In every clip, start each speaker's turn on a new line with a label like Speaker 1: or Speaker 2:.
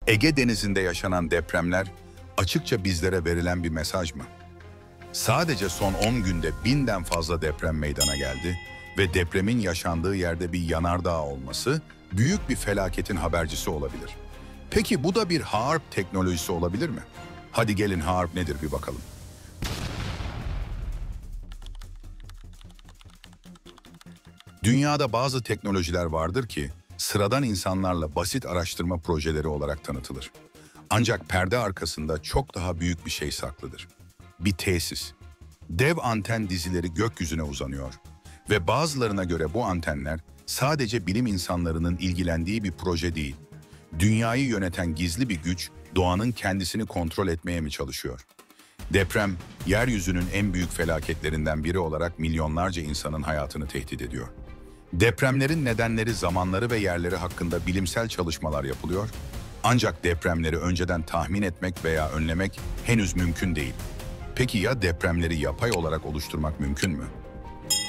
Speaker 1: Ege Denizi'nde yaşanan depremler açıkça bizlere verilen bir mesaj mı? Sadece son 10 günde 1000'den fazla deprem meydana geldi ve depremin yaşandığı yerde bir yanardağ olması büyük bir felaketin habercisi olabilir. Peki bu da bir HAARP teknolojisi olabilir mi? Hadi gelin HAARP nedir bir bakalım. Dünyada bazı teknolojiler vardır ki sıradan insanlarla basit araştırma projeleri olarak tanıtılır. Ancak perde arkasında çok daha büyük bir şey saklıdır. Bir tesis. Dev anten dizileri gökyüzüne uzanıyor ve bazılarına göre bu antenler sadece bilim insanlarının ilgilendiği bir proje değil. Dünyayı yöneten gizli bir güç doğanın kendisini kontrol etmeye mi çalışıyor? Deprem, yeryüzünün en büyük felaketlerinden biri olarak milyonlarca insanın hayatını tehdit ediyor. Depremlerin nedenleri, zamanları ve yerleri hakkında bilimsel çalışmalar yapılıyor. Ancak depremleri önceden tahmin etmek veya önlemek henüz mümkün değil. Peki ya depremleri yapay olarak oluşturmak mümkün mü?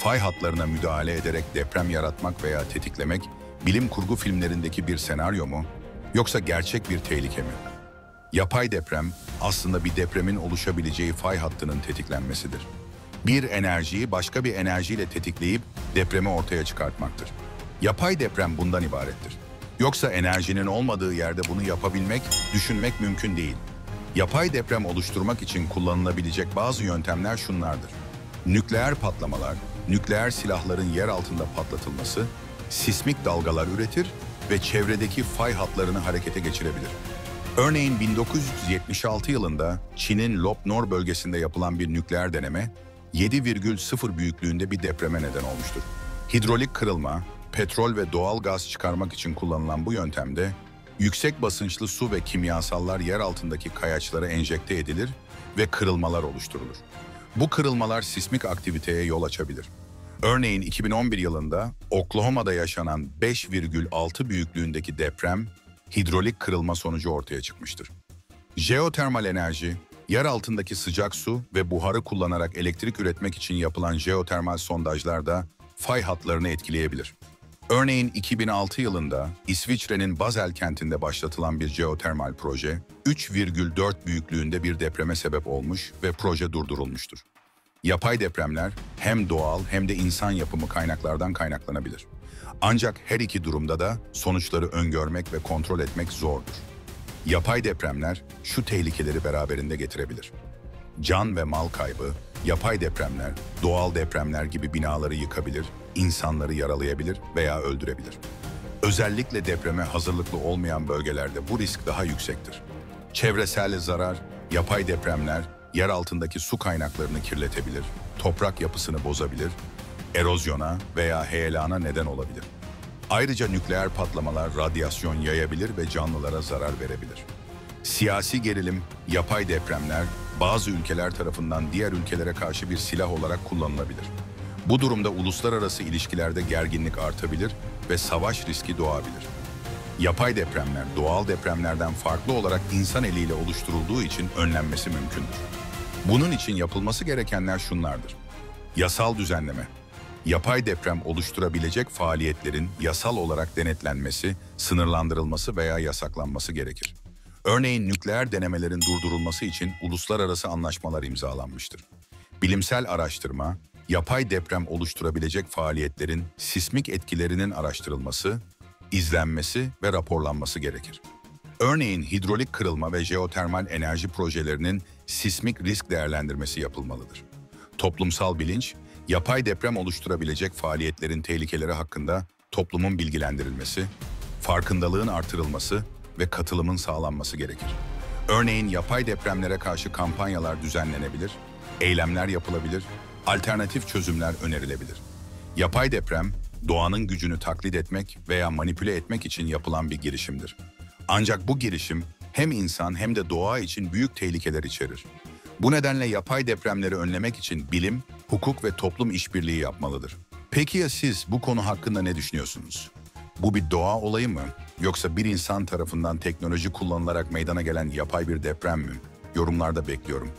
Speaker 1: Fay hatlarına müdahale ederek deprem yaratmak veya tetiklemek bilim kurgu filmlerindeki bir senaryo mu? Yoksa gerçek bir tehlike mi? Yapay deprem aslında bir depremin oluşabileceği fay hattının tetiklenmesidir. Bir enerjiyi başka bir enerjiyle tetikleyip depremi ortaya çıkartmaktır. Yapay deprem bundan ibarettir. Yoksa enerjinin olmadığı yerde bunu yapabilmek, düşünmek mümkün değil. Yapay deprem oluşturmak için kullanılabilecek bazı yöntemler şunlardır. Nükleer patlamalar, nükleer silahların yer altında patlatılması, sismik dalgalar üretir ve çevredeki fay hatlarını harekete geçirebilir. Örneğin 1976 yılında Çin'in Lopnor bölgesinde yapılan bir nükleer deneme, 7,0 büyüklüğünde bir depreme neden olmuştur. Hidrolik kırılma, petrol ve doğal gaz çıkarmak için kullanılan bu yöntemde, yüksek basınçlı su ve kimyasallar yer altındaki kayaçlara enjekte edilir ve kırılmalar oluşturulur. Bu kırılmalar sismik aktiviteye yol açabilir. Örneğin 2011 yılında Oklahoma'da yaşanan 5,6 büyüklüğündeki deprem, hidrolik kırılma sonucu ortaya çıkmıştır. Jeotermal enerji, yer altındaki sıcak su ve buharı kullanarak elektrik üretmek için yapılan jeotermal sondajlar da fay hatlarını etkileyebilir. Örneğin 2006 yılında İsviçre'nin Basel kentinde başlatılan bir jeotermal proje, 3,4 büyüklüğünde bir depreme sebep olmuş ve proje durdurulmuştur. Yapay depremler hem doğal hem de insan yapımı kaynaklardan kaynaklanabilir. Ancak her iki durumda da sonuçları öngörmek ve kontrol etmek zordur. Yapay depremler şu tehlikeleri beraberinde getirebilir. Can ve mal kaybı, yapay depremler, doğal depremler gibi binaları yıkabilir, insanları yaralayabilir veya öldürebilir. Özellikle depreme hazırlıklı olmayan bölgelerde bu risk daha yüksektir. Çevresel zarar, yapay depremler, yer altındaki su kaynaklarını kirletebilir, toprak yapısını bozabilir, erozyona veya heyelana neden olabilir. Ayrıca nükleer patlamalar radyasyon yayabilir ve canlılara zarar verebilir. Siyasi gerilim, yapay depremler bazı ülkeler tarafından diğer ülkelere karşı bir silah olarak kullanılabilir. Bu durumda uluslararası ilişkilerde gerginlik artabilir ve savaş riski doğabilir. Yapay depremler doğal depremlerden farklı olarak insan eliyle oluşturulduğu için önlenmesi mümkündür. Bunun için yapılması gerekenler şunlardır. Yasal düzenleme. Yapay deprem oluşturabilecek faaliyetlerin yasal olarak denetlenmesi, sınırlandırılması veya yasaklanması gerekir. Örneğin nükleer denemelerin durdurulması için uluslararası anlaşmalar imzalanmıştır. Bilimsel araştırma, yapay deprem oluşturabilecek faaliyetlerin sismik etkilerinin araştırılması, izlenmesi ve raporlanması gerekir. Örneğin hidrolik kırılma ve jeotermal enerji projelerinin sismik risk değerlendirmesi yapılmalıdır. Toplumsal bilinç, yapay deprem oluşturabilecek faaliyetlerin tehlikeleri hakkında toplumun bilgilendirilmesi, farkındalığın artırılması ve katılımın sağlanması gerekir. Örneğin yapay depremlere karşı kampanyalar düzenlenebilir, eylemler yapılabilir, alternatif çözümler önerilebilir. Yapay deprem, doğanın gücünü taklit etmek veya manipüle etmek için yapılan bir girişimdir. Ancak bu girişim hem insan hem de doğa için büyük tehlikeler içerir. Bu nedenle yapay depremleri önlemek için bilim, hukuk ve toplum işbirliği yapmalıdır. Peki ya siz bu konu hakkında ne düşünüyorsunuz? Bu bir doğa olayı mı? Yoksa bir insan tarafından teknoloji kullanılarak meydana gelen yapay bir deprem mi? Yorumlarda bekliyorum.